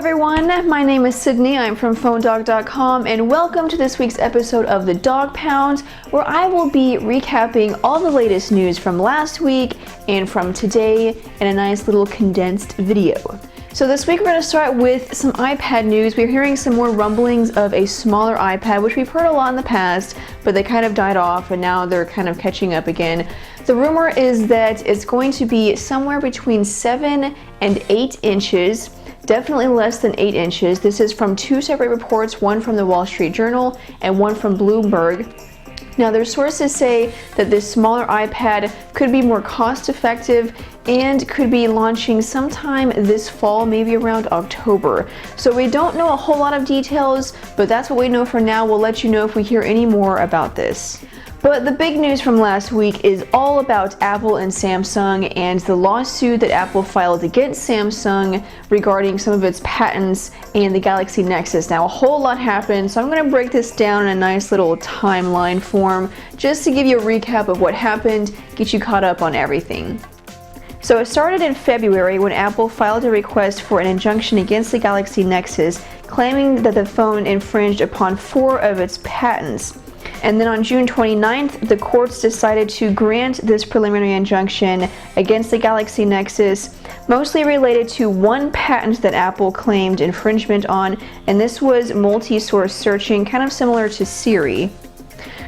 everyone, my name is Sydney, I'm from PhoneDog.com, and welcome to this week's episode of The Dog Pound, where I will be recapping all the latest news from last week and from today in a nice little condensed video. So this week we're going to start with some iPad news. We're hearing some more rumblings of a smaller iPad, which we've heard a lot in the past, but they kind of died off and now they're kind of catching up again. The rumor is that it's going to be somewhere between 7 and 8 inches. Definitely less than 8 inches. This is from two separate reports, one from the Wall Street Journal and one from Bloomberg. Now, their sources say that this smaller iPad could be more cost-effective and could be launching sometime this fall, maybe around October. So we don't know a whole lot of details, but that's what we know for now. We'll let you know if we hear any more about this. But the big news from last week is all about Apple and Samsung and the lawsuit that Apple filed against Samsung regarding some of its patents and the Galaxy Nexus. Now, a whole lot happened, so I'm going to break this down in a nice little timeline form just to give you a recap of what happened, get you caught up on everything. So it started in February when Apple filed a request for an injunction against the Galaxy Nexus, claiming that the phone infringed upon 4 of its patents. And then on June 29th, the courts decided to grant this preliminary injunction against the Galaxy Nexus, mostly related to one patent that Apple claimed infringement on, and this was multi-source searching, kind of similar to Siri.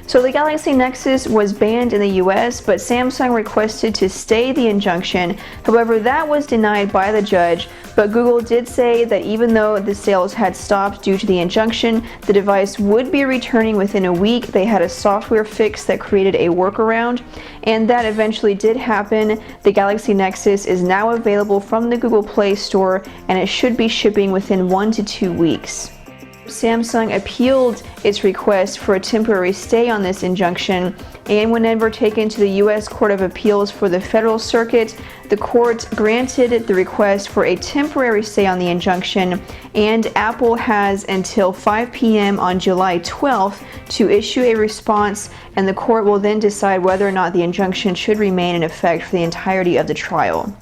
So the Galaxy Nexus was banned in the US, but Samsung requested to stay the injunction. However, that was denied by the judge, but Google did say that even though the sales had stopped due to the injunction, the device would be returning within a week. They had a software fix that created a workaround, and that eventually did happen. The Galaxy Nexus is now available from the Google Play Store, and it should be shipping within 1 to 2 weeks. Samsung appealed its request for a temporary stay on this injunction, and whenever taken to the U.S. Court of Appeals for the Federal Circuit, the court granted the request for a temporary stay on the injunction, and Apple has until 5 p.m. on July 12th to issue a response, and the court will then decide whether or not the injunction should remain in effect for the entirety of the trial.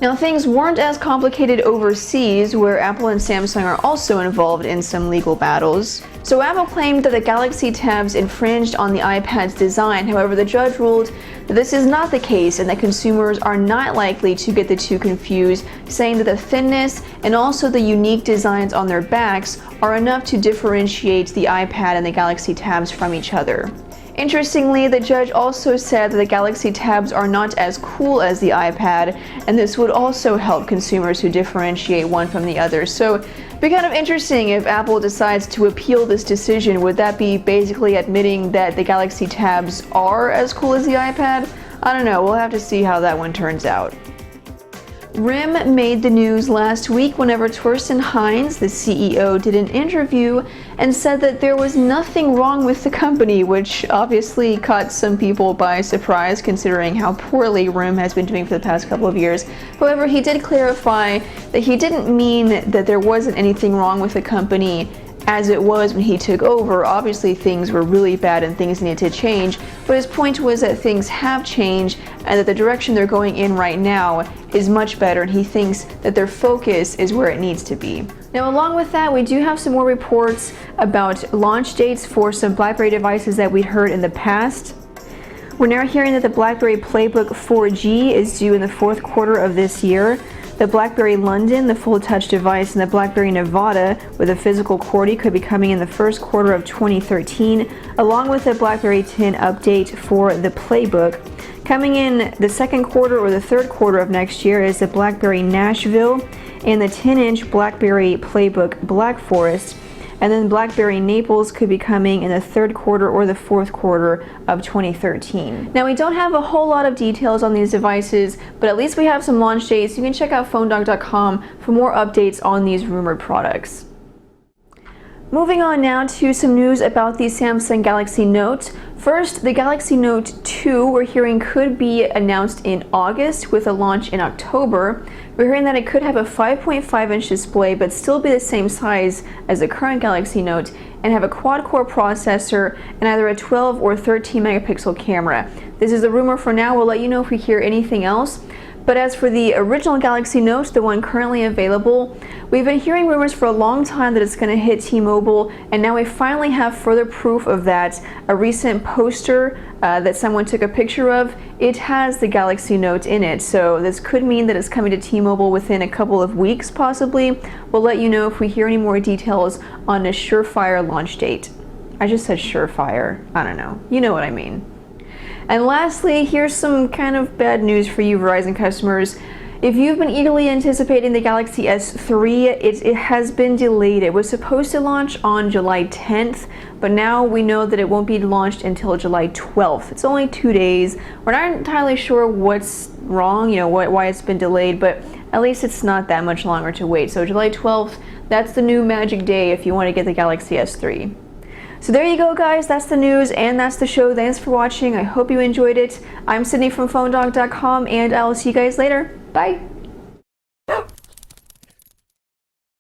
Now, things weren't as complicated overseas, where Apple and Samsung are also involved in some legal battles. So Apple claimed that the Galaxy tabs infringed on the iPad's design. However, the judge ruled that this is not the case and that consumers are not likely to get the two confused, saying that the thinness and also the unique designs on their backs are enough to differentiate the iPad and the Galaxy tabs from each other. Interestingly, the judge also said that the Galaxy tabs are not as cool as the iPad, and this would also help consumers who differentiate one from the other. So it'd be kind of interesting if Apple decides to appeal this decision. Would that be basically admitting that the Galaxy tabs are as cool as the iPad? I don't know, we'll have to see how that one turns out. RIM made the news last week whenever Torsten Heinz, the CEO, did an interview and said that there was nothing wrong with the company, which obviously caught some people by surprise considering how poorly RIM has been doing for the past couple of years. However, he did clarify that he didn't mean that there wasn't anything wrong with the company as it was when he took over. Obviously, things were really bad and things needed to change, but his point was that things have changed and that the direction they're going in right now is much better, and he thinks that their focus is where it needs to be. Now, along with that, we do have some more reports about launch dates for some BlackBerry devices that we'd heard in the past. We're now hearing that the BlackBerry Playbook 4G is due in the 4th quarter of this year. The BlackBerry London, the full touch device, and the BlackBerry Nevada with a physical QWERTY could be coming in the 1st quarter of 2013, along with the BlackBerry 10 update for the Playbook. Coming in the 2nd quarter or the 3rd quarter of next year is the BlackBerry Nashville and the 10-inch BlackBerry Playbook Black Forest. And then BlackBerry Naples could be coming in the 3rd quarter or the 4th quarter of 2013. Now, we don't have a whole lot of details on these devices, but at least we have some launch dates. You can check out PhoneDog.com for more updates on these rumored products. Moving on now to some news about the Samsung Galaxy Note. First, the Galaxy Note 2 we're hearing could be announced in August with a launch in October. We're hearing that it could have a 5.5-inch display but still be the same size as the current Galaxy Note and have a quad-core processor and either a 12 or 13 megapixel camera. This is the rumor for now. We'll let you know if we hear anything else. But as for the original Galaxy Note, the one currently available, we've been hearing rumors for a long time that it's going to hit T-Mobile, and now we finally have further proof of that. A recent poster that someone took a picture of, it has the Galaxy Note in it, so this could mean that it's coming to T-Mobile within a couple of weeks possibly. We'll let you know if we hear any more details on a surefire launch date. I just said surefire, I don't know, you know what I mean. And lastly, here's some kind of bad news for you Verizon customers. If you've been eagerly anticipating the Galaxy S3, it has been delayed. It was supposed to launch on July 10th, but now we know that it won't be launched until July 12th. It's only 2 days. We're not entirely sure what's wrong, why it's been delayed, but at least it's not that much longer to wait. So July 12th, that's the new magic day if you want to get the Galaxy S3. So there you go, guys. That's the news and that's the show. Thanks for watching. I hope you enjoyed it. I'm Sydney from PhoneDog.com, and I'll see you guys later. Bye.